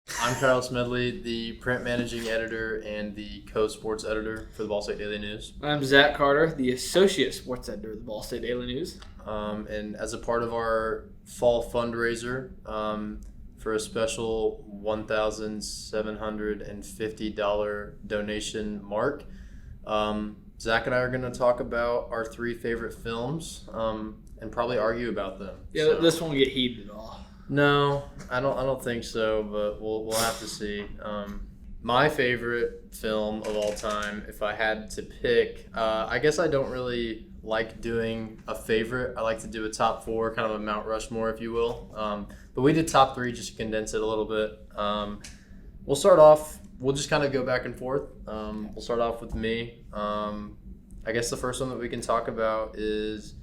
I'm Kyle Smedley, the print managing editor and the co-sports editor for the Ball State Daily News. I'm Zach Carter, the associate sports editor of the Ball State Daily News. And as a part of our fall fundraiser for a special $1,750 donation mark, Zach and I are going to talk about our three favorite films and probably argue about them. Yeah, so. This won't get heated at all. No, I don't think so, but we'll have to see. My favorite film of all time, if I had to pick, I guess I don't really like doing a favorite. I like to do a top four, kind of a Mount Rushmore, if you will. But we did top three just to condense it a little bit. We'll start off. We'll just kind of go back and forth. We'll start off with me. I guess the first one that we can talk about is.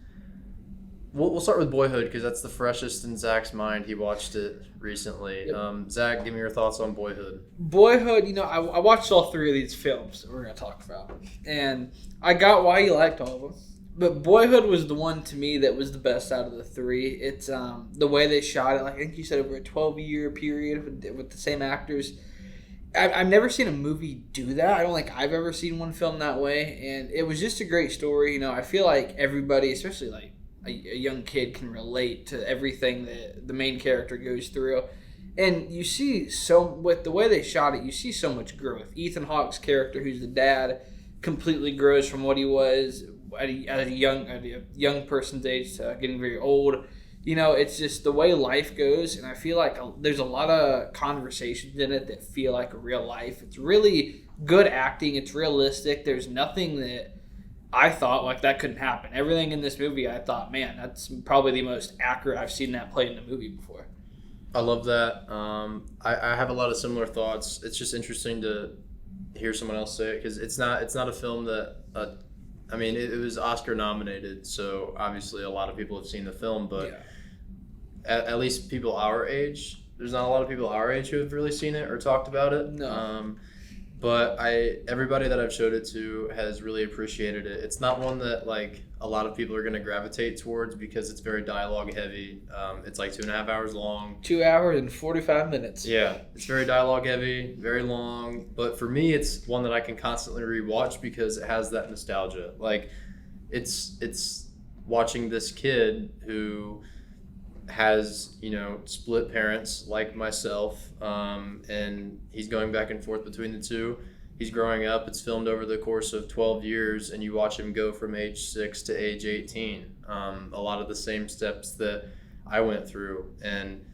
We'll start with Boyhood because that's the freshest in Zach's mind. He watched it recently. Yep. Zach, give me your thoughts on Boyhood. Boyhood, I watched all three of these films that we're going to talk about. And I got why you liked all of them. But Boyhood was the one to me that was the best out of the three. It's the way they shot it. Like I think you said over a 12-year period with the same actors. I've never seen a movie do that. I don't think I've ever seen one film that way. And it was just a great story. I feel like everybody, especially like a young kid, can relate to everything that the main character goes through. And you see with the way they shot it, you see so much growth. Ethan Hawke's character, who's the dad, completely grows from what he was at a young person's age to getting very old. It's just the way life goes, and I feel like there's a lot of conversations in it that feel like a real life. It's really good acting. It's realistic. There's nothing that I thought like that couldn't happen. Everything in this movie, I thought, man, that's probably the most accurate I've seen that played in a movie before. I love that. I have a lot of similar thoughts. It's just interesting to hear someone else say it because it's not a film that it was Oscar nominated, so obviously a lot of people have seen the film, but at least people our age, there's not a lot of people our age who have really seen it or talked about it. No. But everybody that I've showed it to has really appreciated it. It's not one that like a lot of people are going to gravitate towards because it's very dialogue heavy. It's like 2.5 hours long. 2 hours and 45 minutes. Yeah, it's very dialogue heavy, very long. But for me, it's one that I can constantly rewatch because it has that nostalgia. Like, it's watching this kid who has split parents like myself, and he's going back and forth between the two. He's growing up. It's filmed over the course of 12 years, and you watch him go from age 6 to age 18. A lot of the same steps that I went through. And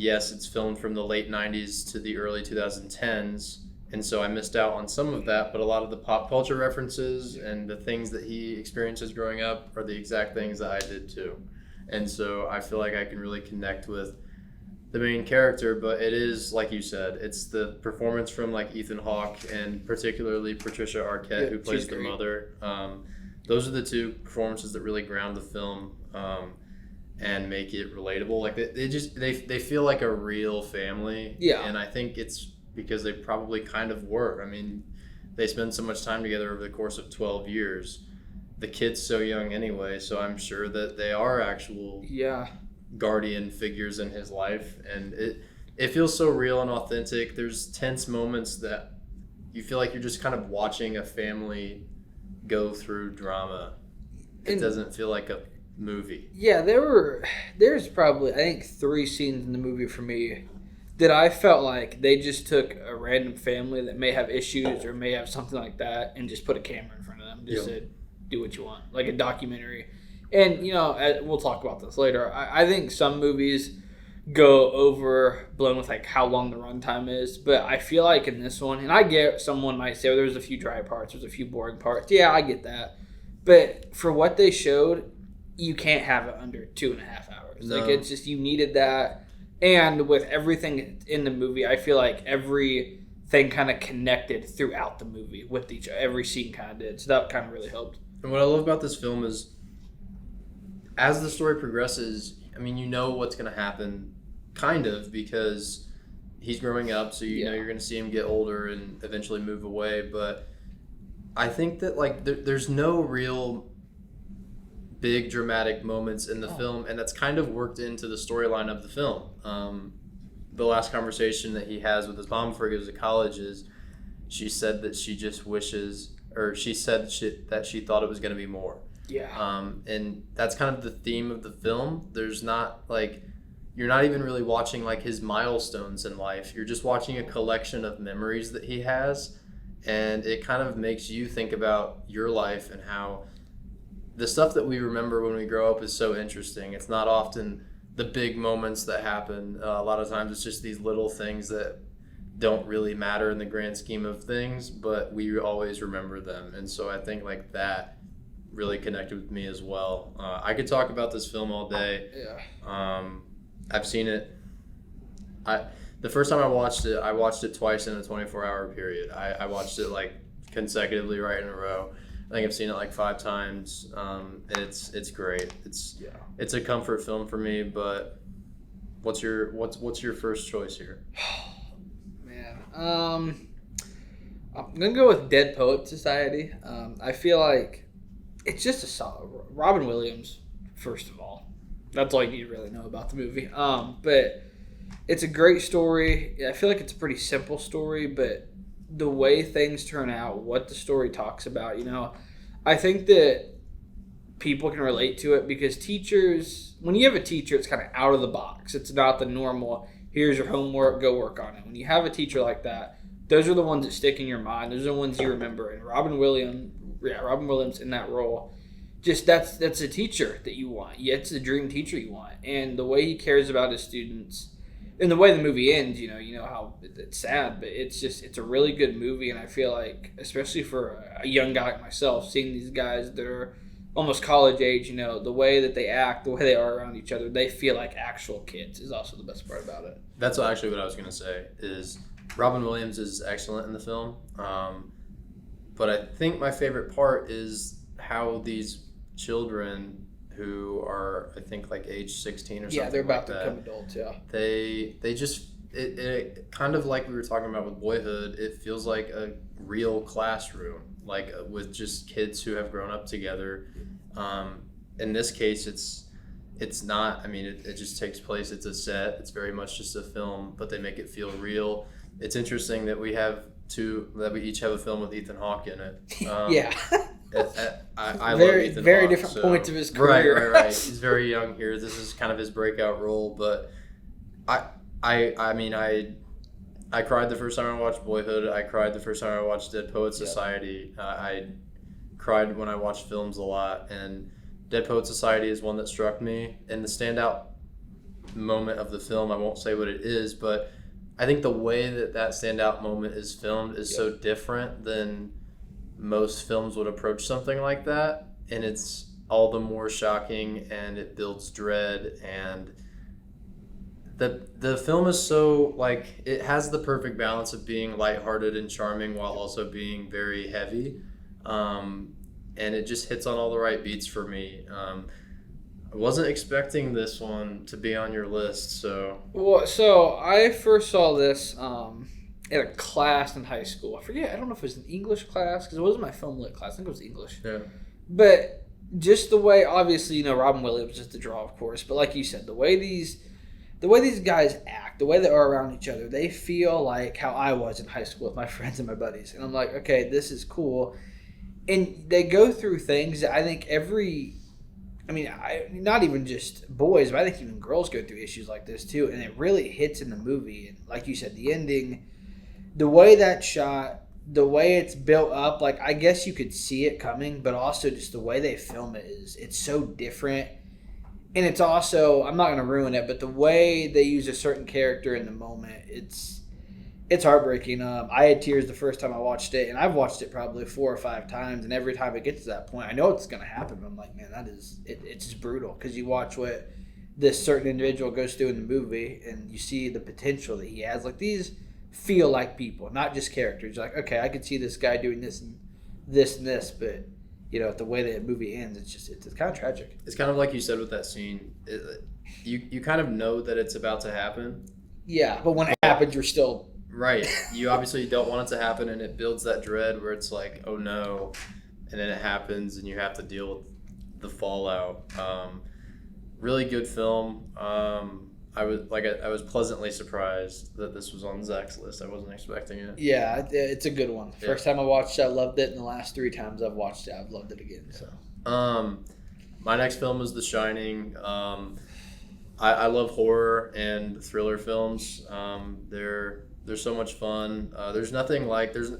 yes, it's filmed from the late 90s to the early 2010s, and so I missed out on some of that, but a lot of the pop culture references and the things that he experiences growing up are the exact things that I did too. And so I feel like I can really connect with the main character, but it is, like you said, it's the performance from like Ethan Hawke and particularly Patricia Arquette, who plays the mother. Those are the two performances that really ground the film and make it relatable. Like they feel like a real family. Yeah. And I think it's because they probably kind of were. They spend so much time together over the course of 12 years. The kid's so young anyway, so I'm sure that they are actual guardian figures in his life, and it feels so real and authentic. There's tense moments that you feel like you're just kind of watching a family go through drama. It doesn't feel like a movie. Yeah, there's probably I think 3 scenes in the movie for me that I felt like they just took a random family that may have issues or may have something like that and just put a camera in front of them, just said, do what you want, like a documentary. And we'll talk about this later. I think some movies go overblown with like how long the runtime is, but I feel like in this one, and I get someone might say, there's a few dry parts, there's a few boring parts. Yeah, I get that, but for what they showed, you can't have it under 2.5 hours. No. Like it's just, you needed that, and with everything in the movie, I feel like everything kind of connected throughout the movie with every scene kind of did, so that kind of really helped. And what I love about this film is, as the story progresses, you know what's going to happen, kind of, because he's growing up, so you know you're going to see him get older and eventually move away. But I think that there's no real big dramatic moments in the film, and that's kind of worked into the storyline of the film. the last conversation that he has with his mom before he goes to college is she said that she just wishes, or she said that she thought it was going to be more. Yeah. And that's kind of the theme of the film. There's not like, you're not even really watching like his milestones in life. You're just watching a collection of memories that he has, and it kind of makes you think about your life and how the stuff that we remember when we grow up is so interesting. It's not often the big moments that happen. A lot of times it's just these little things that don't really matter in the grand scheme of things, but we always remember them. And so I think like that really connected with me as well. I could talk about this film all day. Yeah. I've seen it. The first time I watched it twice in a 24-hour period. I watched it like consecutively right in a row. I think I've seen it like 5 times. It's great. It's a comfort film for me. But what's your first choice here? Man, I'm gonna go with Dead Poet Society. I feel like it's just a solid Robin Williams. First of all, that's all you need to really know about the movie. But it's a great story. I feel like it's a pretty simple story, but the way things turn out, what the story talks about, I think that people can relate to it because teachers, when you have a teacher, it's kind of out of the box. It's not the normal, here's your homework, go work on it. When you have a teacher like that, those are the ones that stick in your mind. Those are the ones you remember. And Robin Williams in that role, just that's a teacher that you want. Yeah, it's the dream teacher you want. And the way he cares about his students, and the way the movie ends, you know how it's sad, but it's a really good movie. And I feel like, especially for a young guy like myself, seeing these guys that are almost college age, the way that they act, the way they are around each other, they feel like actual kids is also the best part about it. That's actually what I was going to say, is Robin Williams is excellent in the film. But I think my favorite part is how these children who are, I think, like age 16 or something. Yeah, they're about like to become adults, yeah. They just, it kind of like we were talking about with Boyhood, it feels like a real classroom, like with just kids who have grown up together. In this case, it's not, I mean, it just takes place, it's a set, it's very much just a film, but they make it feel real. It's interesting that we each have a film with Ethan Hawke in it. Yeah. I love Ethan very Hawke, different points of his career. Right. He's very young here. This is kind of his breakout role, but I mean, I cried the first time I watched Boyhood. I cried the first time I watched Dead Poets Society. I cried when I watched films a lot, and Dead Poets Society is one that struck me. And the standout moment of the film, I won't say what it is, but I think the way that standout moment is filmed is so different than most films would approach something like that, and it's all the more shocking, and it builds dread. And the film is so, like, it has the perfect balance of being lighthearted and charming while also being very heavy, and it just hits on all the right beats for me. I wasn't expecting this one to be on your list, so. Well, so I first saw this in a class in high school. I forget. I don't know if it was an English class because it wasn't my film lit class. I think it was English. Yeah. But just the way, obviously, Robin Williams is the draw, of course. But like you said, the way these guys act, the way they are around each other, they feel like how I was in high school with my friends and my buddies. And I'm like, okay, this is cool. And they go through things that I think not even just boys, but I think even girls go through issues like this too. And it really hits in the movie. And like you said, the ending, the way that's shot, the way it's built up, like I guess you could see it coming, but also just the way they film it's so different. And it's also, I'm not going to ruin it, but the way they use a certain character in the moment, it's heartbreaking. I had tears the first time I watched it, and I've watched it probably 4 or 5 times, and every time it gets to that point, I know it's going to happen, but I'm like, man, it's just brutal, because you watch what this certain individual goes through in the movie, and you see the potential that he has. Like, these feel like people, not just characters. You're like, okay, I could see this guy doing this and this and this, but the way that movie ends, it's kind of tragic. It's kind of like you said with that scene. You kind of know that it's about to happen. Yeah, but when it happens, you're still... Right. You obviously don't want it to happen, and it builds that dread where it's like, oh no, and then it happens, and you have to deal with the fallout. Really good film. I was pleasantly surprised that this was on Zach's list. I wasn't expecting it. Yeah, it's a good one. First time I watched it, I loved it, and the last 3 times I've watched it, I've loved it again. So, my next film is The Shining. I love horror and thriller films. They're so much fun. There's nothing like there's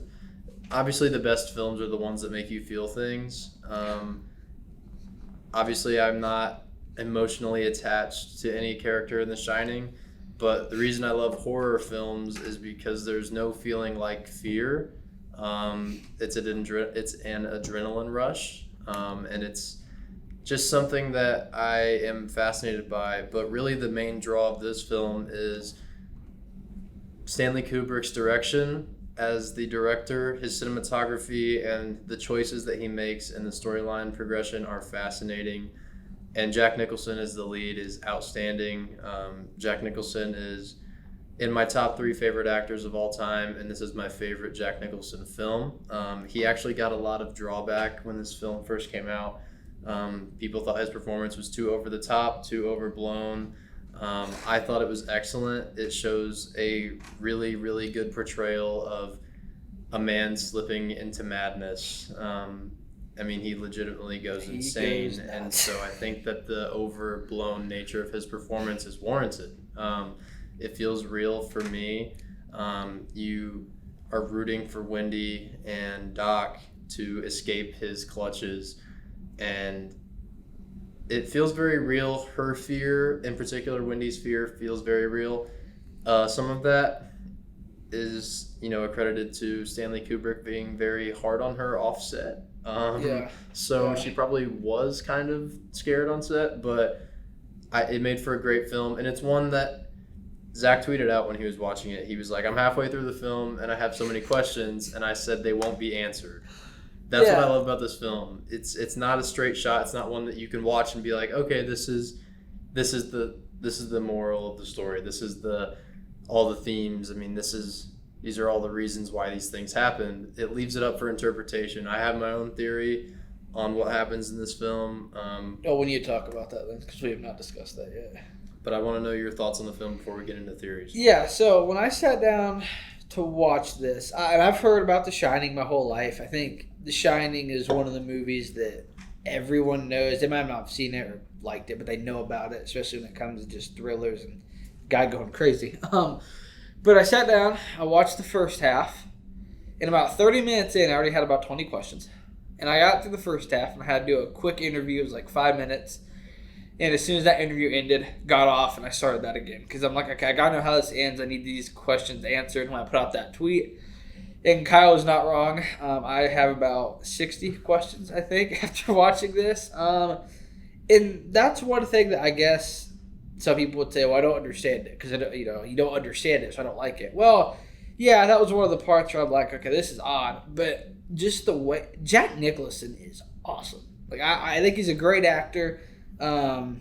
obviously the best films are the ones that make you feel things. Obviously, I'm not emotionally attached to any character in The Shining, but the reason I love horror films is because there's no feeling like fear. It's an adrenaline rush, and it's just something that I am fascinated by. But really, the main draw of this film is Stanley Kubrick's direction as the director. His cinematography and the choices that he makes and the storyline progression are fascinating. And Jack Nicholson as the lead is outstanding. Jack Nicholson is in my top 3 favorite actors of all time, and this is my favorite Jack Nicholson film. He actually got a lot of drawback when this film first came out. People thought his performance was too over the top, too overblown. I thought it was excellent. It shows a really, really good portrayal of a man slipping into madness. I mean, he legitimately goes insane, and so I think that the overblown nature of his performance is warranted. It feels real for me. You are rooting for Wendy and Doc to escape his clutches, and it feels very real. Her fear, in particular, Wendy's fear, feels very real. Some of that is, accredited to Stanley Kubrick being very hard on her offset. So she probably was kind of scared on set, but it made for a great film, and it's one that Zach tweeted out when he was watching it. He was like, I'm halfway through the film, and I have so many questions, and I said they won't be answered. That's what I love about this film. It's not a straight shot. It's not one that you can watch and be like, okay, this is the moral of the story. This is all the themes. I mean, these are all the reasons why these things happen. It leaves it up for interpretation. I have my own theory on what happens in this film. we need to talk about that then, because we have not discussed that yet. But I want to know your thoughts on the film before we get into theories. Yeah, so when I sat down to watch this, I've heard about The Shining my whole life. I think The Shining is one of the movies that everyone knows. They might not have seen it or liked it, but they know about it, especially when it comes to just thrillers and guy going crazy. But I sat down, I watched the first half, and about 30 minutes in, I already had about 20 questions. And I got through the first half, and I had to do a quick interview. It was like 5 minutes. And as soon as that interview ended, got off, and I started that again. Because I'm like, okay, I got to know how this ends. I need these questions answered. When I put out that tweet, and Kyle was not wrong. I have about 60 questions, I think, after watching this. And that's one thing that I guess some people would say, well, I don't understand it because you don't understand it, so I don't like it. Well, yeah, that was one of the parts where I'm like, okay, this is odd. But just the way Jack Nicholson is awesome. Like I think he's a great actor. I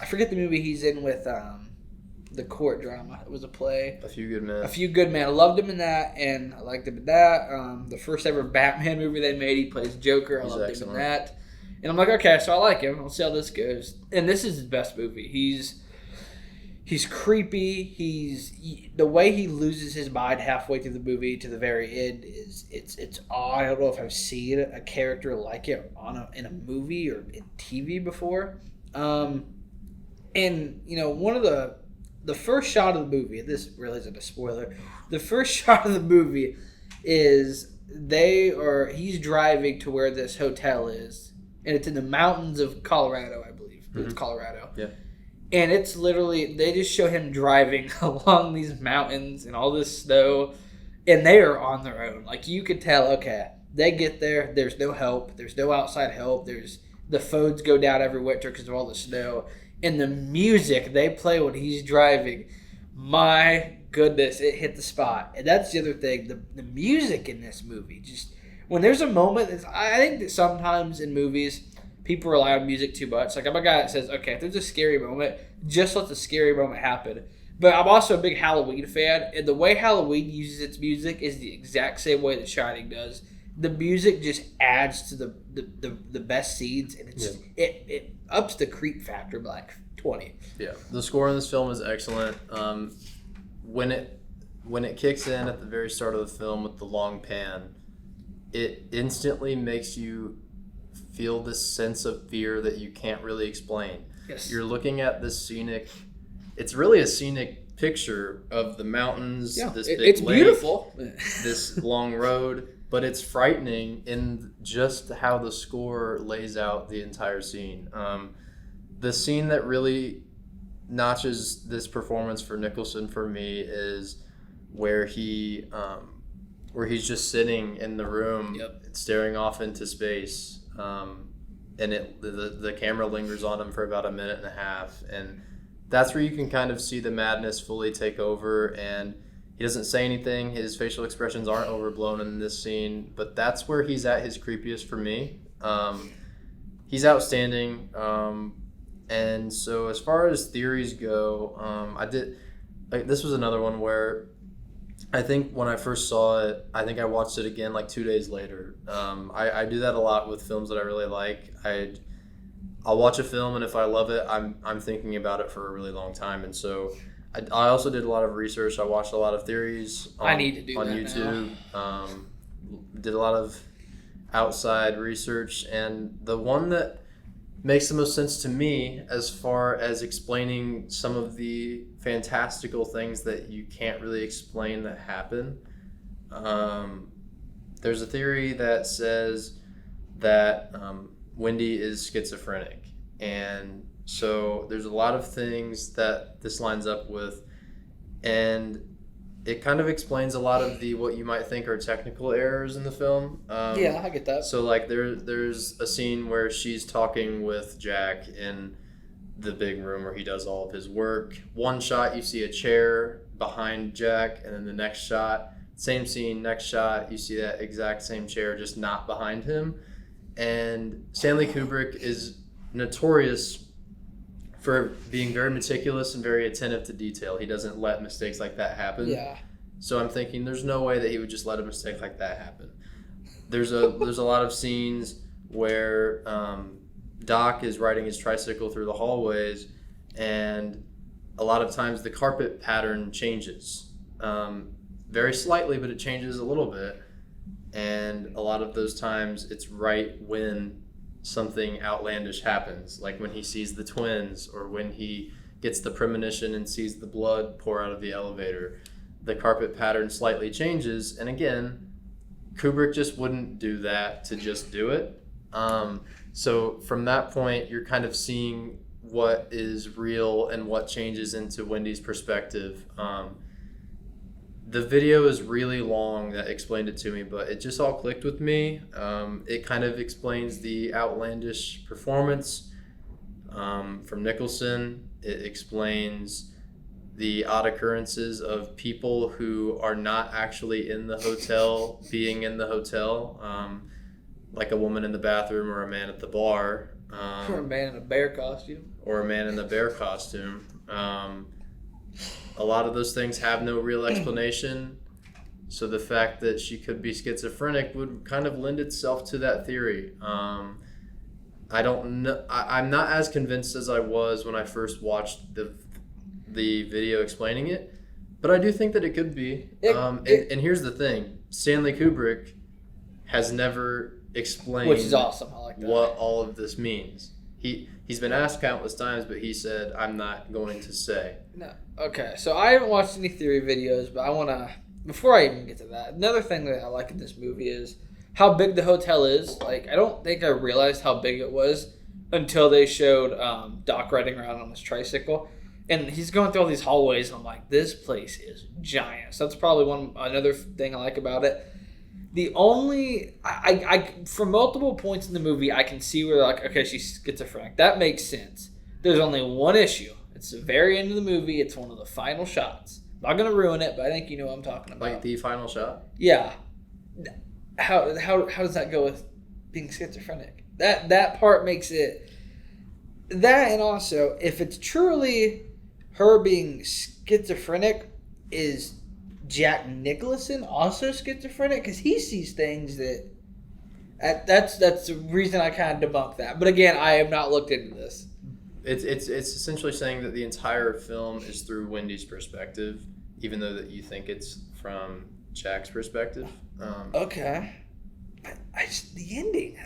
forget the movie he's in with the court drama. It was a play. A Few Good Men. A Few Good Men. I loved him in that, and I liked him in that. The first ever Batman movie they made, he plays Joker. I loved him in that. And I'm like, okay, so I like him. I'll see how this goes. And this is his best movie. He's creepy. The way he loses his mind halfway through the movie to the very end it's odd. I don't know if I've seen a character like it in a movie or in TV before. And one of the first shot of the movie. This really isn't a spoiler. The first shot of the movie is he's driving to where this hotel is. And it's in the mountains of Colorado, I believe. Mm-hmm. It's Colorado. Yeah. And it's literally, they just show him driving along these mountains and all this snow. And they are on their own. Like, you could tell, okay, they get there. There's no help. There's no outside help. The phones go down every winter because of all the snow. And the music they play when he's driving, my goodness, it hit the spot. And that's the other thing. The music in this movie just... When there's a moment, I think that sometimes in movies, people rely on music too much. Like, I'm a guy that says, okay, if there's a scary moment, just let the scary moment happen. But I'm also a big Halloween fan, and the way Halloween uses its music is the exact same way The Shining does. The music just adds to the best scenes, and it ups the creep factor by like 20. Yeah, the score in this film is excellent. When it kicks in at the very start of the film with the long pan, it instantly makes you feel this sense of fear that you can't really explain. Yes. You're looking at this scenic. It's really a scenic picture of the mountains. Yeah, this big it's lake, beautiful. this long road, but it's frightening in just how the score lays out the entire scene. The scene that really notches this performance for Nicholson for me is where he's just sitting in the room, staring off into space, and the camera lingers on him for about a minute and a half, and that's where you can kind of see the madness fully take over. And he doesn't say anything. His facial expressions aren't overblown in this scene, but that's where he's at his creepiest for me. He's outstanding. And so as far as theories go, this was another one where I think when I first saw it, I think I watched it again like 2 days later. I do that a lot with films that I really like. I'll watch a film, and if I love it, I'm thinking about it for a really long time. And so I also did a lot of research. I watched a lot of theories I need to do on that YouTube. now. Did a lot of outside research, and the one that makes the most sense to me as far as explaining some of the fantastical things that you can't really explain that happen. There's a theory that says that Wendy is schizophrenic. And so there's a lot of things that this lines up with. And it kind of explains a lot of what you might think are technical errors in the film. Yeah, I get that. So like there's a scene where she's talking with Jack in the big room where he does all of his work. One shot you see a chair behind Jack, and then the next shot, same scene, next shot you see that exact same chair just not behind him. And Stanley Kubrick is notorious for being very meticulous and very attentive to detail. He doesn't let mistakes like that happen. Yeah. So I'm thinking there's no way that he would just let a mistake like that happen. There's a lot of scenes where Doc is riding his tricycle through the hallways, and a lot of times the carpet pattern changes. Very slightly, but it changes a little bit. And a lot of those times it's right when something outlandish happens, like when he sees the twins, or when he gets the premonition and sees the blood pour out of the elevator. The carpet pattern slightly changes, and again, Kubrick just wouldn't do that to just do it. So from that point, you're kind of seeing what is real and what changes into Wendy's perspective. The video is really long that explained it to me, but it just all clicked with me. It kind of explains the outlandish performance from Nicholson. It explains the odd occurrences of people who are not actually in the hotel being in the hotel, like a woman in the bathroom or a man at the bar. Or a man in a bear costume. Or a man in the bear costume. A lot of those things have no real explanation, so the fact that she could be schizophrenic would kind of lend itself to that theory. I don't know. I'm not as convinced as I was when I first watched the video explaining it, but I do think that it could be. And here's the thing: Stanley Kubrick has never explained, which is awesome. I like that. What all of this means. He's been asked countless times, but he said, "I'm not going to say." No. Okay, so I haven't watched any theory videos, but I want to, before I even get to that, another thing that I like in this movie is how big the hotel is. Like, I don't think I realized how big it was until they showed Doc riding around on his tricycle. And he's going through all these hallways, and I'm like, this place is giant. So that's probably another thing I like about it. The only, from multiple points in the movie, I can see where they're like, okay, she's schizophrenic. That makes sense. There's only one issue. It's the very end of the movie. It's one of the final shots. I'm not going to ruin it, but I think you know what I'm talking about. Like the final shot? Yeah. How does that go with being schizophrenic? That part makes it... That, and also, if it's truly her being schizophrenic, is Jack Nicholson also schizophrenic? Because he sees things that's the reason I kind of debunk that. But again, I have not looked into this. It's essentially saying that the entire film is through Wendy's perspective, even though that you think it's from Jack's perspective. Okay. But the ending.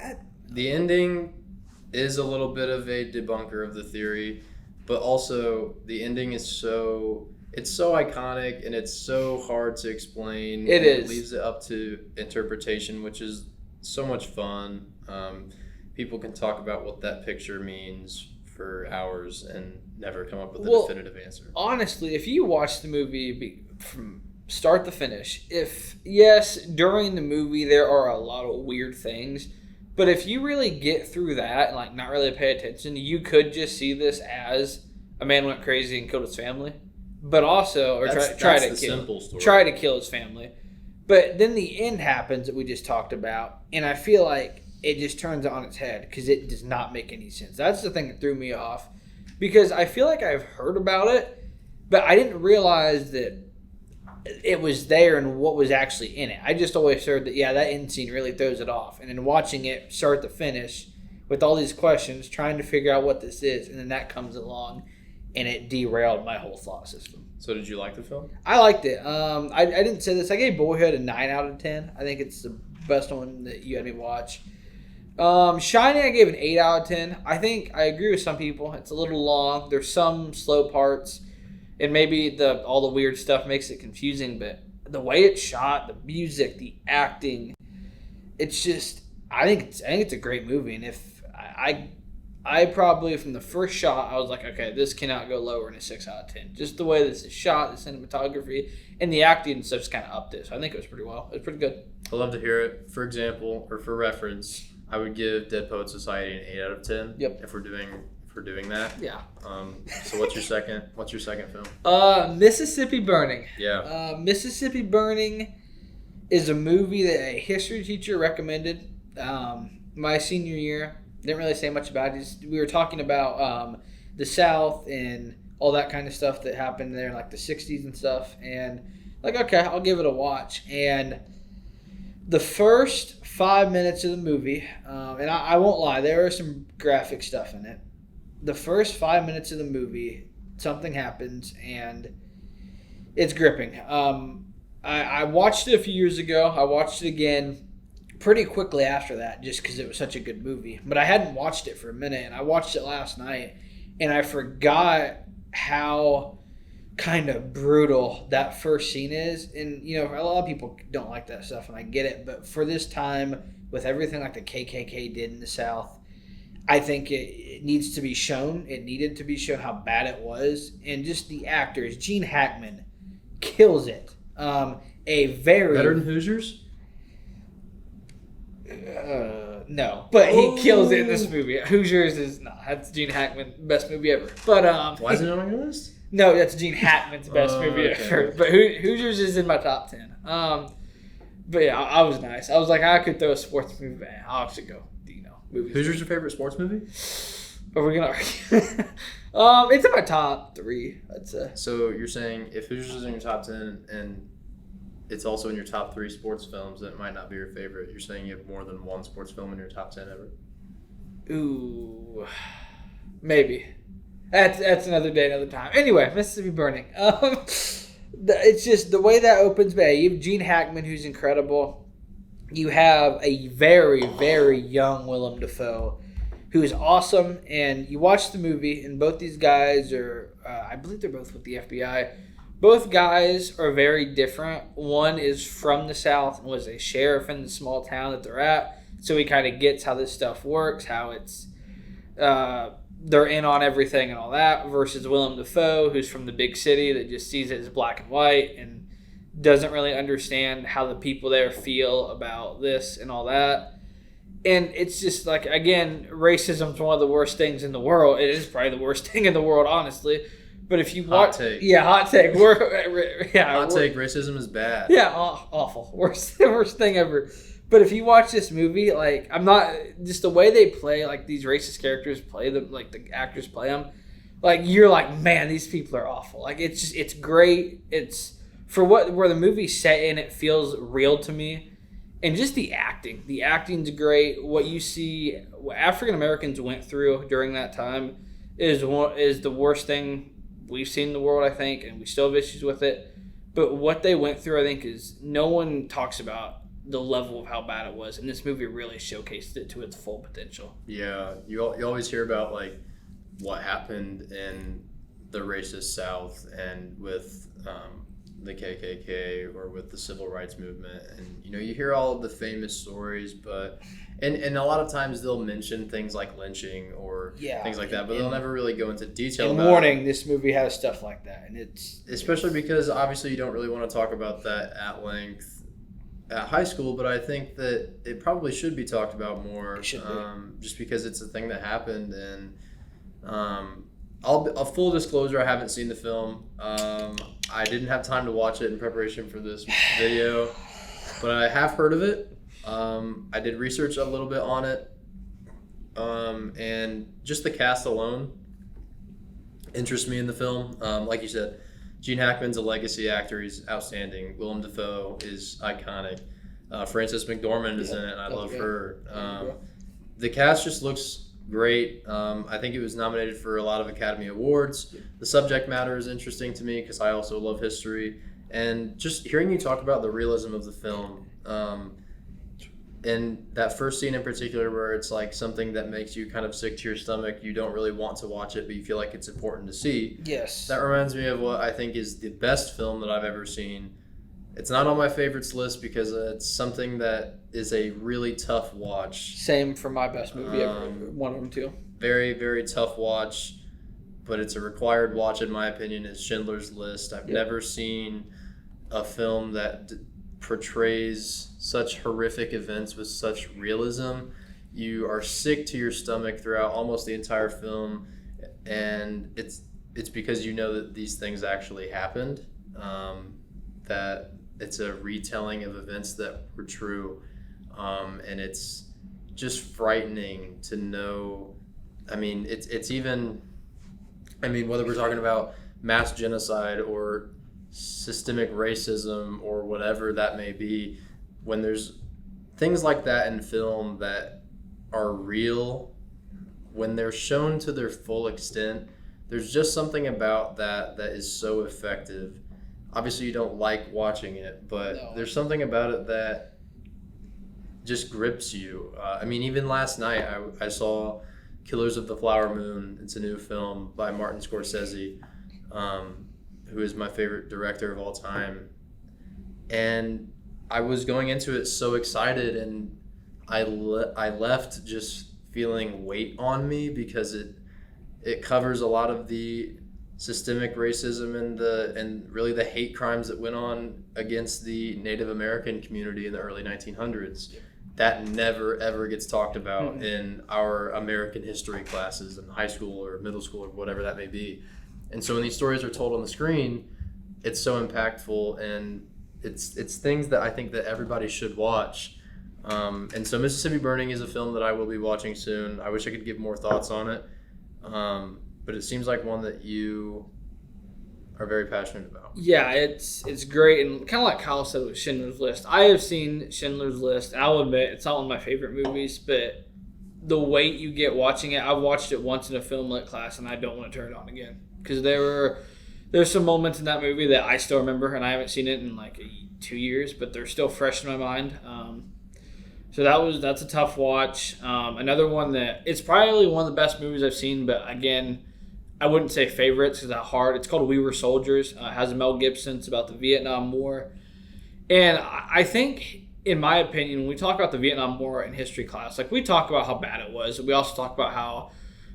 The ending is a little bit of a debunker of the theory, but also the ending is so iconic and it's so hard to explain. It leaves it up to interpretation, which is so much fun. People can talk about what that picture means for hours and never come up with a definitive answer. Honestly, if you watch the movie from start to finish, during the movie there are a lot of weird things, but if you really get through that and like not really pay attention, you could just see this as a man went crazy and killed his family, but also try to kill his family. But then the end happens that we just talked about, and I feel like it just turns it on its head because it does not make any sense. That's the thing that threw me off, because I feel like I've heard about it, but I didn't realize that it was there and what was actually in it. I just always heard that, that end scene really throws it off. And then watching it start to finish with all these questions, trying to figure out what this is, and then that comes along and it derailed my whole thought system. So did you like the film? I liked it. I didn't say this. I gave Boyhood a 9 out of 10. I think it's the best one that you had me watch. Shining, I gave an 8 out of 10. I think I agree with some people. It's a little long. There's some slow parts, and maybe all the weird stuff makes it confusing. But the way it's shot, the music, the acting, it's just I think it's a great movie. And if I probably from the first shot I was like, okay, this cannot go lower than a 6 out of 10. Just the way this is shot, the cinematography, and the acting and stuff just kind of upped it. So I think it was pretty well. It was pretty good. I love to hear it. For example, or for reference, I would give Dead Poet Society an 8 out of 10. Yep. If we're doing that. Yeah. So what's your second film? Mississippi Burning. Yeah. Mississippi Burning is a movie that a history teacher recommended my senior year. Didn't really say much about it. We were talking about the South and all that kind of stuff that happened there in like the 60s and stuff. And like, okay, I'll give it a watch. And the first 5 minutes of the movie, and I won't lie, there was some graphic stuff in it. The first 5 minutes of the movie, something happens, and it's gripping. I watched it a few years ago. I watched it again pretty quickly after that, just because it was such a good movie. But I hadn't watched it for a minute, and I watched it last night, and I forgot how kind of brutal that first scene is. And a lot of people don't like that stuff, and I get it, but for this time, with everything like the KKK did in the South, I think it needs to be shown. It needed to be shown how bad it was. And just the actors, Gene Hackman kills it. Better than Hoosiers? No, but he kills it in this movie. Hoosiers is not. That's Gene Hackman, best movie ever. But why is it not on your list? No, that's Gene Hackman's best movie ever. But Hoosiers is in my top 10. But yeah, I was nice. I was like, I could throw a sports movie back. I'll actually go, movies. Who's your favorite sports movie? Are we gonna argue? It's in my top 3, I'd say. So you're saying if Hoosiers is in your top 10 and it's also in your top 3 sports films, then it might not be your favorite. You're saying you have more than one sports film in your top 10 ever? Ooh, maybe. That's another day, another time. Anyway, Mississippi Burning. It's just the way that opens. You have Gene Hackman, who's incredible. You have a very, very young Willem Dafoe, who is awesome. And you watch the movie, and both these guys are, I believe they're both with the FBI. Both guys are very different. One is from the South and was a sheriff in the small town that they're at. So he kind of gets how this stuff works, how it's they're in on everything and all that, versus Willem Dafoe, who's from the big city that just sees it as black and white and doesn't really understand how the people there feel about this and all that. And it's just like, again, racism is one of the worst things in the world. It is probably the worst thing in the world, honestly. But if you hot take. Yeah, hot take. Hot take. Racism is bad. Yeah, awful. Worst thing ever. But if you watch this movie, like, I'm not just the way they play, like these racist characters play them, like the actors play them, like you're like, man, these people are awful. Like it's great. It's for where the movie's set in, it feels real to me, and just the acting. The acting's great. What you see, what African Americans went through during that time, is the worst thing we've seen in the world, I think, and we still have issues with it. But what they went through, I think, is no one talks about the level of how bad it was, and this movie really showcased it to its full potential. Yeah, you always hear about like what happened in the racist South and with the KKK or with the civil rights movement, and you hear all of the famous stories, but and a lot of times they'll mention things like lynching or things like that, but they'll never really go into detail. And about warning, it. This movie has stuff like that, and it's Especially because obviously you don't really want to talk about that at length at high school, but I think that it probably should be talked about more, just because it's a thing that happened. And a full disclosure, I haven't seen the film. I didn't have time to watch it in preparation for this video, but I have heard of it. I did research a little bit on it, and just the cast alone interests me in the film. Like you said, Gene Hackman's a legacy actor. He's outstanding. Willem Dafoe is iconic. Frances McDormand is in it, and I love her. The cast just looks great. I think it was nominated for a lot of Academy Awards. The subject matter is interesting to me because I also love history. And just hearing you talk about the realism of the film, and that first scene in particular where it's like something that makes you kind of sick to your stomach, you don't really want to watch it, but you feel like it's important to see. Yes. That reminds me of what I think is the best film that I've ever seen. It's not on my favorites list because it's something that is a really tough watch. Same for my best movie ever. One of them too. Very, very tough watch, but it's a required watch in my opinion, is Schindler's List. I've never seen a film that portrays such horrific events with such realism. You are sick to your stomach throughout almost the entire film, and it's because you know that these things actually happened, that it's a retelling of events that were true, and it's just frightening to know. I mean, it's even, I mean, whether we're talking about mass genocide or systemic racism or whatever that may be, when there's things like that in film that are real, when they're shown to their full extent, there's just something about that is so effective. Obviously you don't like watching it, but there's something about it that just grips you. I mean, even last night I saw Killers of the Flower Moon. It's a new film by Martin Scorsese, who is my favorite director of all time. And I was going into it so excited, and I left just feeling weight on me because it covers a lot of the systemic racism and really the hate crimes that went on against the Native American community in the early 1900s. That never ever gets talked about in our American history classes in high school or middle school or whatever that may be. And so when these stories are told on the screen, it's so impactful, and it's things that I think that everybody should watch. And so Mississippi Burning is a film that I will be watching soon. I wish I could give more thoughts on it, but it seems like one that you are very passionate about. Yeah, it's great, and kind of like Kyle said with Schindler's List. I have seen Schindler's List. I'll admit it's not one of my favorite movies, but the weight you get watching it, I've watched it once in a film lit class, and I don't want to turn it on again. Because there's some moments in that movie that I still remember, and I haven't seen it in like 2 years, but they're still fresh in my mind. So that's a tough watch. Another one that it's probably one of the best movies I've seen, but again, I wouldn't say favorites because it's hard. It's called We Were Soldiers. It has Mel Gibson. It's about the Vietnam War, and I think, in my opinion, when we talk about the Vietnam War in history class, like we talk about how bad it was. We also talk about how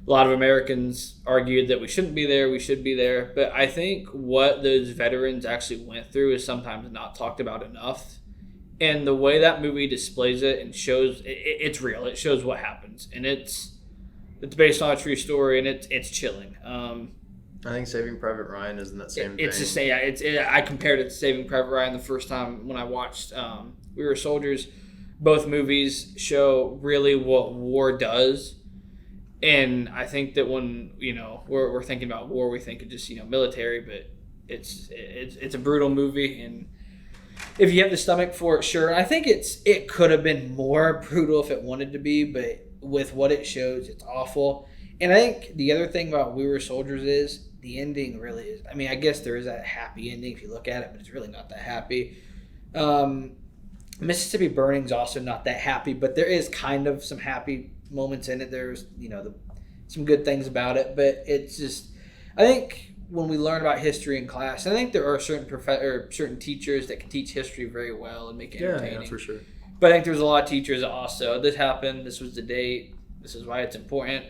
a lot of Americans argued that we shouldn't be there, we should be there. But I think what those veterans actually went through is sometimes not talked about enough. And the way that movie displays it and shows it's real. It shows what happens, and it's based on a true story, and it's chilling. I think Saving Private Ryan is in that same It's vein. the same. I compared it to Saving Private Ryan the first time when I watched We Were Soldiers. Both movies show really what war does. And I think that when we're thinking about war, we think of just military, but it's a brutal movie, and if you have the stomach for it, sure. I think it could have been more brutal if it wanted to be, but with what it shows, it's awful. And I think the other thing about We Were Soldiers is the ending really is. I mean, I guess there is a happy ending if you look at it, but it's really not that happy. Mississippi Burning's also not that happy, but there is kind of some happy moments in it. There's, some good things about it, but it's just, I think when we learn about history in class, I think there are certain teachers that can teach history very well and make it entertaining. Yeah, for sure. But I think there's a lot of teachers that also, this happened, this was the date, this is why it's important.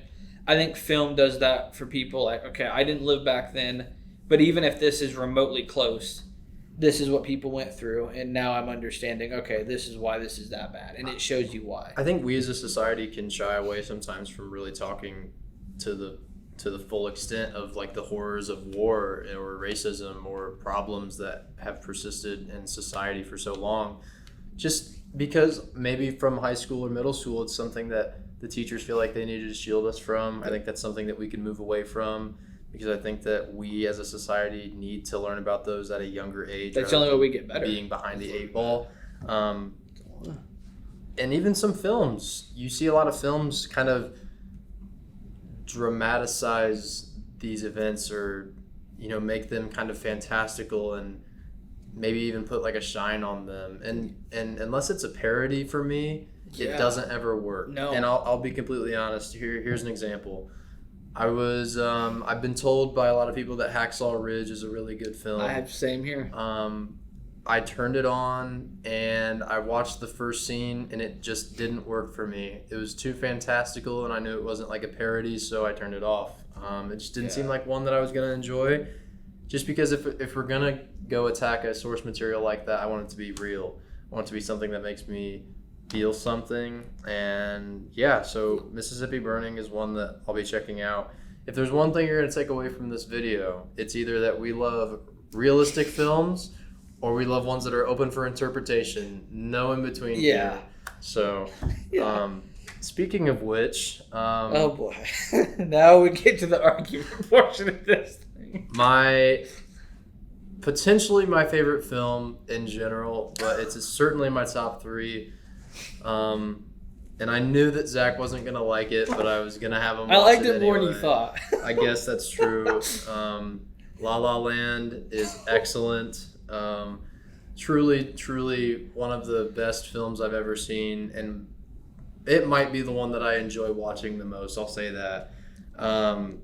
I think film does that for people like, okay, I didn't live back then, but even if this is remotely close, this is what people went through, and now I'm understanding, okay, this is why this is that bad, and it shows you why. I think we as a society can shy away sometimes from really talking to the full extent of like the horrors of war or racism or problems that have persisted in society for so long, just because maybe from high school or middle school it's something that the teachers feel like they needed to shield us from. I think that's something that we can move away from, because I think that we as a society need to learn about those at a younger age. That's the only way we get better. Being behind the eight ball. And even some films. You see a lot of films kind of dramatize these events, or make them kind of fantastical and maybe even put like a shine on them. And unless it's a parody, for me, it doesn't ever work. No. And I'll be completely honest. Here's an example. I've been told by a lot of people that Hacksaw Ridge is a really good film. I have same here. I turned it on and I watched the first scene and it just didn't work for me. It was too fantastical and I knew it wasn't like a parody, so I turned it off. It just didn't seem like one that I was going to enjoy. Just because if we're going to go attack a source material like that, I want it to be real. I want it to be something that makes me feel something. And so Mississippi Burning is one that I'll be checking out. If there's one thing you're going to take away from this video, it's either that we love realistic films or we love ones that are open for interpretation. No in between here. So speaking of which, oh boy. Now we get to the argument portion of this thing. Potentially my favorite film in general, but it's certainly my top 3. And I knew that Zach wasn't going to like it, but I was going to have him watch I liked it it more than anyway. you thought. I guess that's true. La La Land is excellent. Truly one of the best films I've ever seen, and it might be the one that I enjoy watching the most. I'll say that. I'm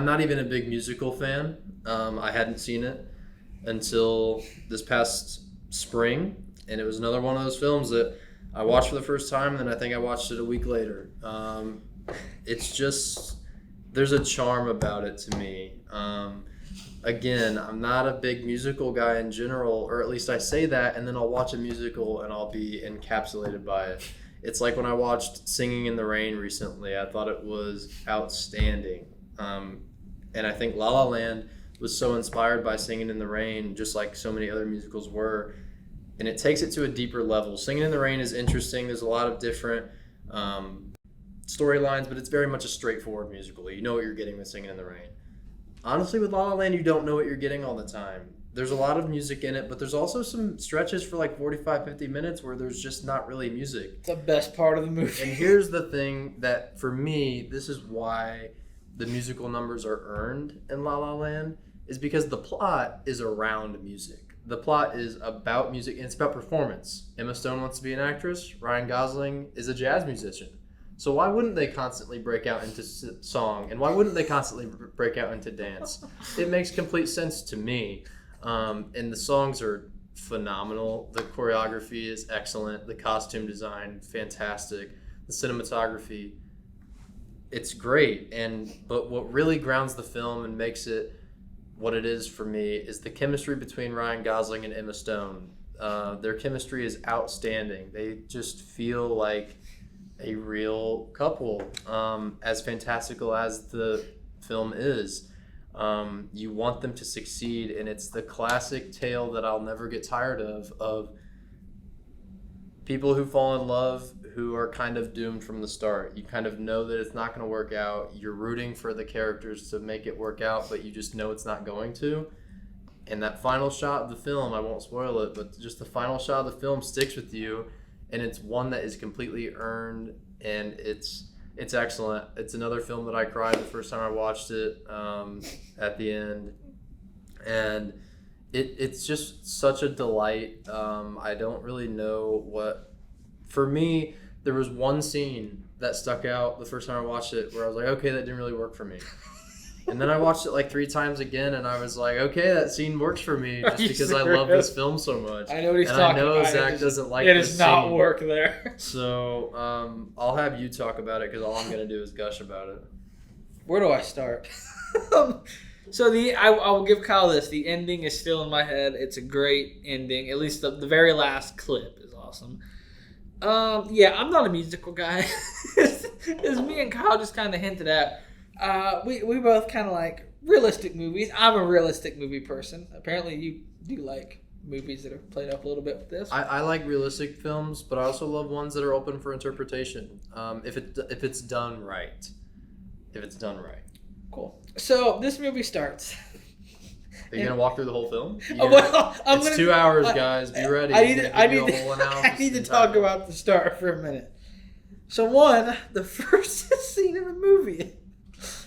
not even a big musical fan. I hadn't seen it until this past spring, and it was another one of those films that I watched for the first time, and then I think I watched it a week later. It's just, there's a charm about it to me. Again, I'm not a big musical guy in general, or at least I say that, and then I'll watch a musical and I'll be encapsulated by it. It's like when I watched Singing in the Rain recently. I thought it was outstanding. And I think La La Land was so inspired by Singing in the Rain, just like so many other musicals were. And it takes it to a deeper level. Singing in the Rain is interesting. There's a lot of different storylines, but it's very much a straightforward musical. You know what you're getting with Singing in the Rain. Honestly, with La La Land, you don't know what you're getting all the time. There's a lot of music in it, but there's also some stretches for like 45, 50 minutes where there's just not really music. It's the best part of the movie. And here's the thing that, for me, this is why the musical numbers are earned in La La Land, is because the plot is around music. The plot is about music, and it's about performance. Emma Stone wants to be an actress. Ryan Gosling is a jazz musician. So why wouldn't they constantly break out into song? And why wouldn't they constantly break out into dance? It makes complete sense to me. And the songs are phenomenal. The choreography is excellent. The costume design, fantastic. The cinematography, it's great. But what really grounds the film and makes it what it is for me is the chemistry between Ryan Gosling and Emma Stone. Their chemistry is outstanding. They just feel like a real couple, as fantastical as the film is. You want them to succeed, and it's the classic tale that I'll never get tired of people who fall in love who are kind of doomed from the start. You kind of know that it's not going to work out. You're rooting for the characters to make it work out, but you just know it's not going to. And that final shot of the film, I won't spoil it, but just the final shot of the film sticks with you, and it's one that is completely earned, and it's It's excellent. It's another film that I cried the first time I watched it at the end. And it's just such a delight. I don't really know what... For me, there was one scene that stuck out the first time I watched it where I was like, okay, that didn't really work for me. And then I watched it like 3 times again, and I was like, okay, that scene works for me just because I love this film so much. I know what he's and talking about. I know Zach doesn't like it this does not scene. work there. So I'll have you talk about it because all I'm going to do is gush about it. Where do I start? So I will give Kyle this. The ending is still in my head. It's a great ending. At least the very last clip is awesome. Yeah, I'm not a musical guy. As me and Kyle just kind of hinted at. We both kind of like realistic movies. I'm a realistic movie person. Apparently, you do like movies that are played up a little bit with this. I like realistic films, but I also love ones that are open for interpretation. If it's done right. If it's done right. Cool. So this movie starts. Are you gonna walk through the whole film? It's 2 hours, guys. Be ready. I need to talk about the start for a minute. So the first scene in the movie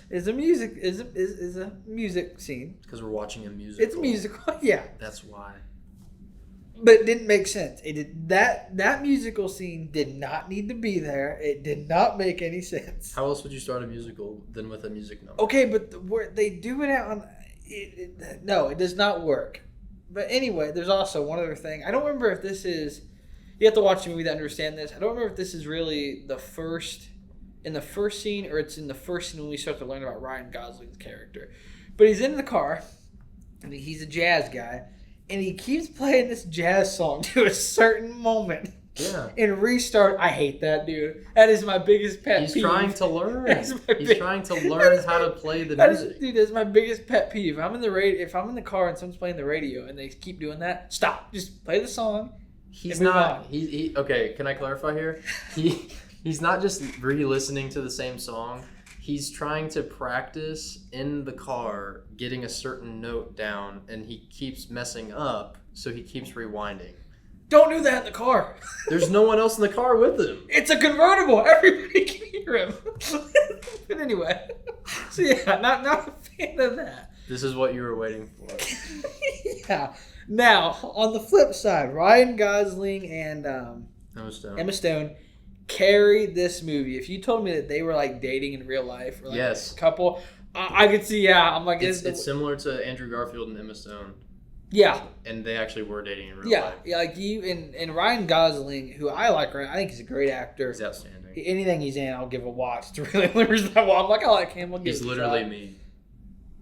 is a music scene. Because we're watching a musical. It's a musical, yeah. That's why. But it didn't make sense. It did that musical scene did not need to be there. It did not make any sense. How else would you start a musical than with a music number? Okay, but they do it on. No, it does not work. But anyway, there's also one other thing. I don't remember if this is. You have to watch the movie to understand this. I don't remember if this is really in the first scene, or it's in the first scene when we start to learn about Ryan Gosling's character. But he's in the car, and he's a jazz guy, and he keeps playing this jazz song to a certain moment. Yeah. And restart. I hate that, dude. That is my biggest pet peeve. He's trying to learn. He's trying to learn how to play the music. Dude, that's my biggest pet peeve. If I'm in the car and someone's playing the radio and they keep doing that, stop. Just play the song. He's not. He okay. Can I clarify here? He's not just re-listening to the same song. He's trying to practice in the car, getting a certain note down, and he keeps messing up, so he keeps rewinding. Don't do that in the car. There's no one else in the car with him. It's a convertible. Everybody can hear him. But anyway, so yeah, not a fan of that. This is what you were waiting for. Yeah. Now, on the flip side, Ryan Gosling and Emma Stone carry this movie. If you told me that they were like dating in real life, or like yes, a couple, I could see. Yeah, I'm like, it's similar to Andrew Garfield and Emma Stone. Yeah, and they actually were dating in real life. Yeah, like you and Ryan Gosling, who I like. I think he's a great actor. He's outstanding. Anything he's in, I'll give a watch. It's really the reason I'm like, I like him. He's literally me.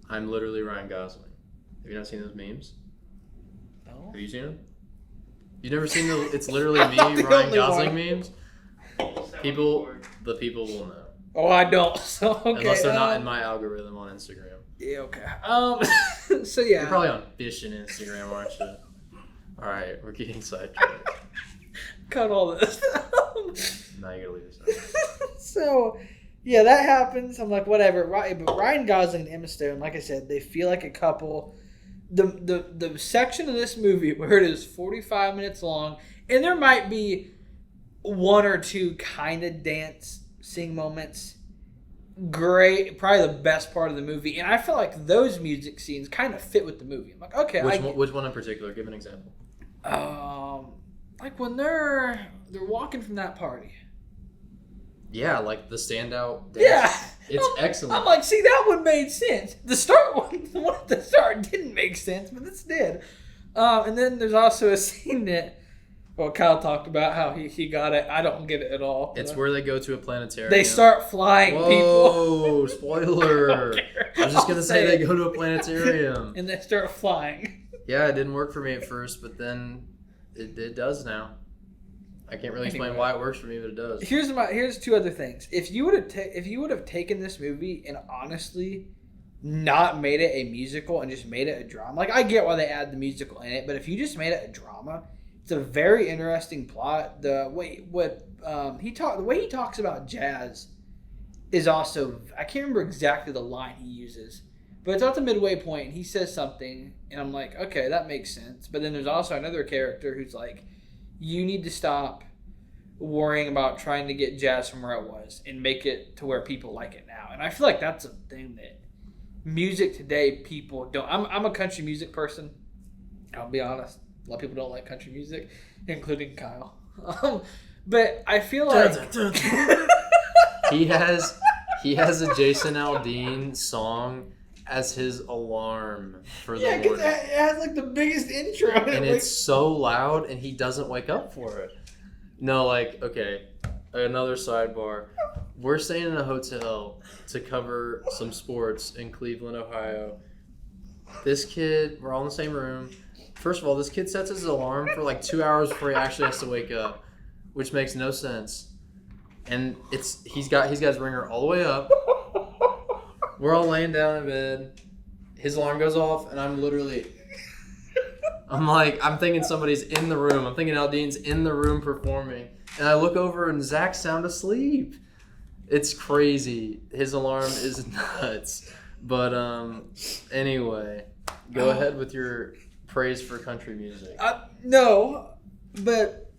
I'm literally Ryan Gosling. Have you not seen those memes? No. Have you seen them? You've never seen the "It's literally me" Ryan Gosling memes? The people will know. Oh, I don't. So okay. Unless they're not in my algorithm on Instagram. Yeah. Okay. So yeah. You're probably on Fishing Instagram, aren't you? All right, we're getting sidetracked. Cut all this. Now you gotta leave this out. So, yeah, that happens. I'm like, whatever. But Ryan Gosling and Emma Stone, like I said, they feel like a couple. The section of this movie where it is 45 minutes long, and there might be one or two kind of dancing moments. Great, probably the best part of the movie, and I feel like those music scenes kind of fit with the movie. I'm like, okay, which one in particular? Give an example. Like when they're walking from that party. Yeah, like the standout dance. Yeah, it's excellent. I'm like, see, that one made sense. The one at the start didn't make sense, but this did. And then there's also a scene that. Well, Kyle talked about how he got it. I don't get it at all. It's where they go to a planetarium. They start flying people. Whoa, spoiler. I was just going to say they go to a planetarium. And they start flying. Yeah, it didn't work for me at first, but then it does now. I can't really explain why it works for me, but it does. Here's two other things. If you would have taken this movie and honestly not made it a musical and just made it a drama. Like, I get why they add the musical in it, but if you just made it a drama, it's a very interesting plot. The way he talks about jazz is also, I can't remember exactly the line he uses, but it's at the midway point and he says something and I'm like, okay, that makes sense. But then there's also another character who's like, you need to stop worrying about trying to get jazz from where it was and make it to where people like it now. And I feel like that's a thing that music today, people don't. I'm a country music person. I'll be honest. A lot of people don't like country music, including Kyle. But I feel like he has a Jason Aldean song as his alarm for the because morning. it has like the biggest intro, And it's so loud, and he doesn't wake up for it. No, like, okay, another sidebar. We're staying in a hotel to cover some sports in Cleveland, Ohio. This kid, we're all in the same room. First of all, this kid sets his alarm for like 2 hours before he actually has to wake up, which makes no sense. And he's got his ringer all the way up. We're all laying down in bed. His alarm goes off, and I'm thinking somebody's in the room. I'm thinking Aldean's in the room performing. And I look over, and Zach's sound asleep. It's crazy. His alarm is nuts. But anyway, go ahead with your praise for country music. No, but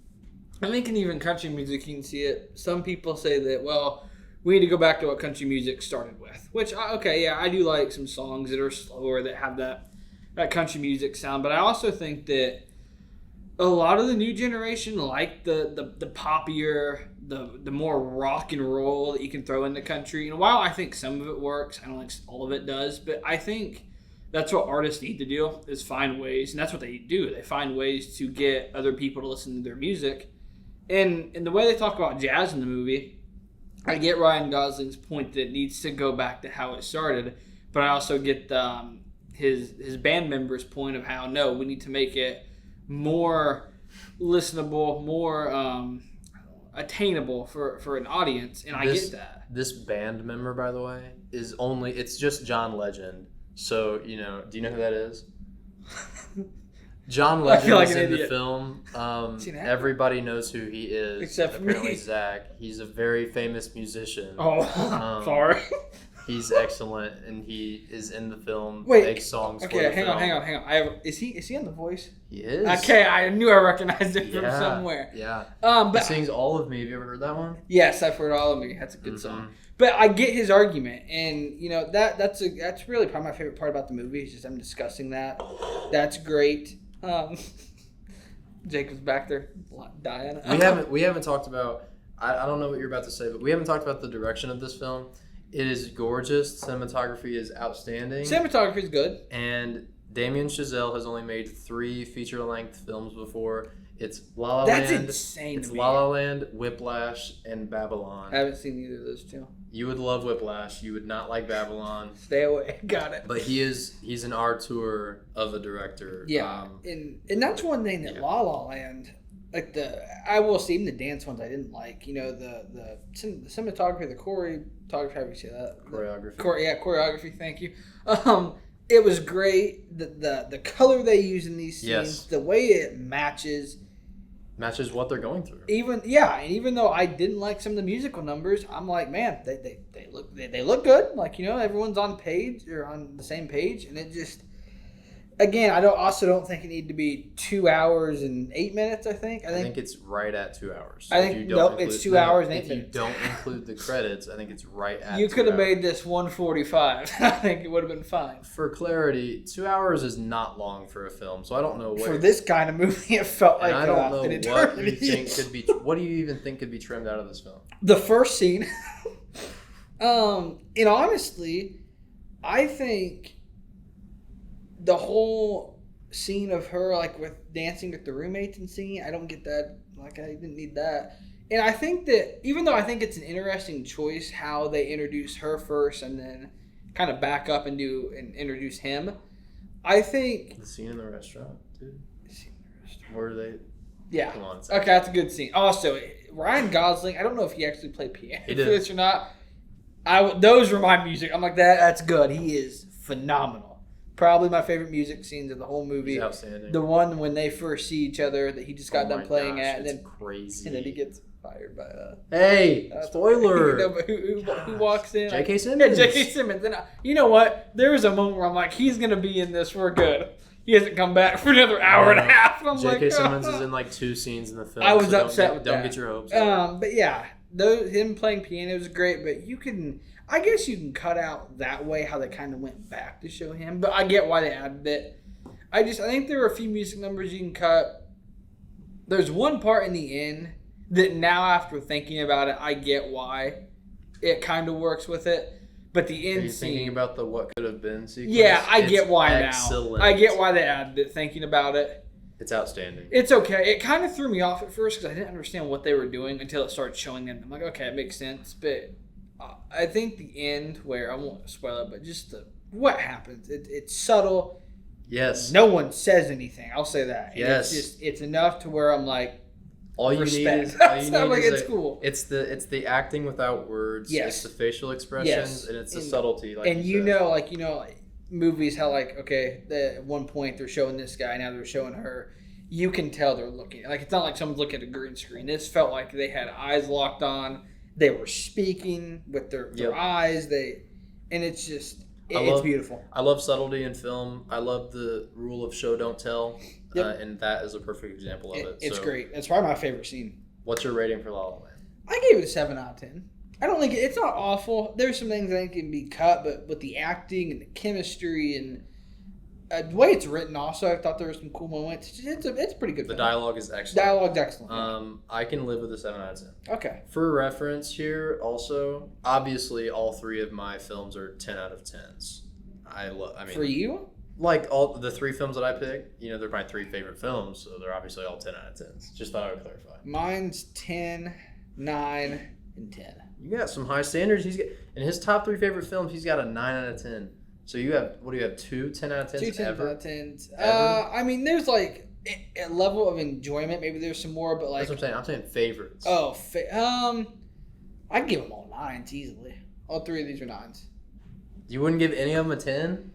I think in even country music you can see it. Some people say that, well, we need to go back to what country music started with. Which, okay, yeah, I do like some songs that are slower that have that country music sound. But I also think that a lot of the new generation like the poppier, the more rock and roll that you can throw into country. And while I think some of it works, I don't think all of it does. But I think that's what artists need to do, is find ways. And that's what they do. They find ways to get other people to listen to their music. And the way they talk about jazz in the movie, I get Ryan Gosling's point that it needs to go back to how it started, but I also get his band members' point of how, no, we need to make it more listenable, more attainable for an audience, and I get that. This band member, by the way, it's just John Legend. So, do you know who that is? John Legend is in the film. Everybody knows who he is. Except for apparently me. Zach. He's a very famous musician. Oh, sorry. He's excellent, and he is in the film. Wait, makes songs. Okay, for the hang film. on. Is he on The Voice? He is. Okay, I knew I recognized it from somewhere. Yeah. But he sings All of Me. Have you ever heard that one? yes, I've heard All of Me. That's a good song. But I get his argument, and that's really probably my favorite part about the movie. Is just them discussing that. That's great. Jacob's back there dying. We haven't talked about. I don't know what you're about to say, but we haven't talked about the direction of this film. It is gorgeous. Cinematography is outstanding. Cinematography is good. And Damien Chazelle has only made 3 feature-length films before. It's La La Land. That's insane. It's to me. La La Land, Whiplash, and Babylon. I haven't seen either of those two. You would love Whiplash. You would not like Babylon. Stay away. Got it. But he's an auteur of a director. Yeah, and that's one thing that La La Land, like I will say even the dance ones I didn't like. The cinematography, the choreography, how do you say that? Choreography. Choreography. Thank you. It was great. The color they use in these scenes, the way it matches what they're going through. Even though I didn't like some of the musical numbers, I'm like, man, they look good. Like, everyone's on the same page, and it just, again, I don't think it needed to be 2 hours and 8 minutes. I think it's right at 2 hours. I think it's 2 hours and 8 minutes. If you don't include the credits, I think it's right at. You could have made this 1:45. I think it would have been fine. For clarity, 2 hours is not long for a film, so I don't know what. For this kind of movie, it felt like I don't know an what you eternity. think could be. What do you even think could be trimmed out of this film? The first scene. And honestly, I think the whole scene of her with dancing with the roommates and singing, I don't get that. Like, I didn't need that. And I think that even though I think it's an interesting choice how they introduce her first and then kind of back up and introduce him, I think The scene in the restaurant, dude. Where they? Yeah. Come on. Okay, that's a good scene. Also, Ryan Gosling, I don't know if he actually played piano for this or not. Those were my music. I'm like, that's good. He is phenomenal. Probably my favorite music scenes of the whole movie. He's outstanding. The one when they first see each other that he just got done playing gosh, at, and then crazy. And then he gets fired by Hey, spoiler! No, but who walks in? J.K. Simmons. Yeah, J.K. Simmons. And you know what? There was a moment where I'm like, he's gonna be in this. We're good. he hasn't come back for another hour and a half. And I'm J.K. like, Simmons is in like 2 scenes in the film. I was so upset with that. Don't get your hopes up. But yeah, him playing piano is great. But I guess you can cut out that way how they kind of went back to show him. But I get why they added it. I think there are a few music numbers you can cut. There's one part in the end that now, after thinking about it, I get why it kind of works with it. But the end Are you scene, thinking about the what could have been sequence? yeah, I It's get why excellent. now. I get why they added it. Thinking about it, It's outstanding. it's okay. It kind of threw me off at first because I didn't understand what they were doing until it started showing them. I'm like, okay, it makes sense. But I think the end, where I won't spoil it, but just what happens, it's subtle. Yes. No one says anything. I'll say that. And Yes. it's enough to where I'm like, All you respect. need is all you I'm need like, is it's cool. It's the acting without words. Yes. It's the facial expressions Yes. and it's the And- subtlety. Like And you said. like movies, how like, okay, at one point they're showing this guy, now they're showing her. You can tell they're looking. Like, it's not like someone's looking at a green screen. This felt like they had eyes locked on. They were speaking with their Yep. eyes. And it's just, I it's love- beautiful. I love subtlety in film. I love the rule of show don't tell, Yep. and that is a perfect example of it. It's So, great. It's probably my favorite scene. What's your rating for La La Land? I gave it a 7 out of 10. I don't think it's not awful. There's some things I think can be cut, but with the acting and the chemistry and the way it's written, also I thought there were some cool moments. It's a pretty good. The film. dialogue is excellent. Dialogue's excellent. I can live with a 7 out of 10. Okay. For reference here, also, obviously, all 3 of my films are 10 out of 10s. I mean, For you, like all the 3 films that I picked, they're my 3 favorite films, so they're obviously all 10 out of 10s. Just thought I would clarify. mine's 10, 9, and 10. You got some high standards. In his top 3 favorite films, he's got a 9 out of 10. So you have, what do you have, 2 10 out of 10s 2 10 ever? out of 10s. Ever? I mean, there's like a level of enjoyment. Maybe there's some more, but like, That's what I'm saying. I'm saying favorites. oh, I'd give them all 9s easily. All 3 of these are 9s. You wouldn't give any of them a 10?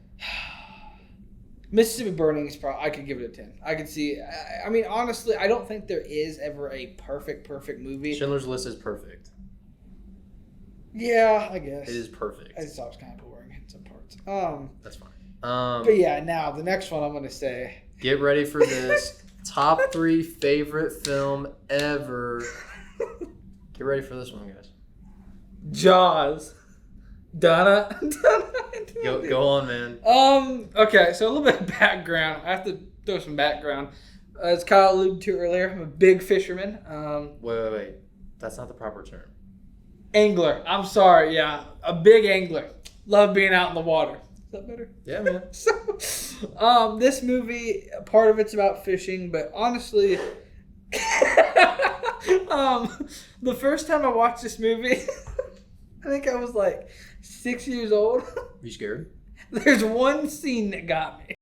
Mississippi Burning is probably, I could give it a 10. I could see, I mean, honestly, I don't think there is ever a perfect movie. Schindler's List is perfect. Yeah, I guess. It is perfect. I just thought it was kind of boring in some parts. That's fine. But yeah, now the next one I'm going to say. Get ready for this. Top 3 favorite film ever. Get ready for this one, guys. Jaws. Donna. Go on, man. Okay, so a little bit of background. I have to throw some background. As Kyle alluded to earlier, I'm a big fisherman. Wait. That's not the proper term. Angler. I'm sorry, yeah. A big angler. Love being out in the water. Is that better? Yeah, man. So, this movie, part of it's about fishing, but honestly, the first time I watched this movie, I think I was like 6 years old. You scared? There's one scene that got me.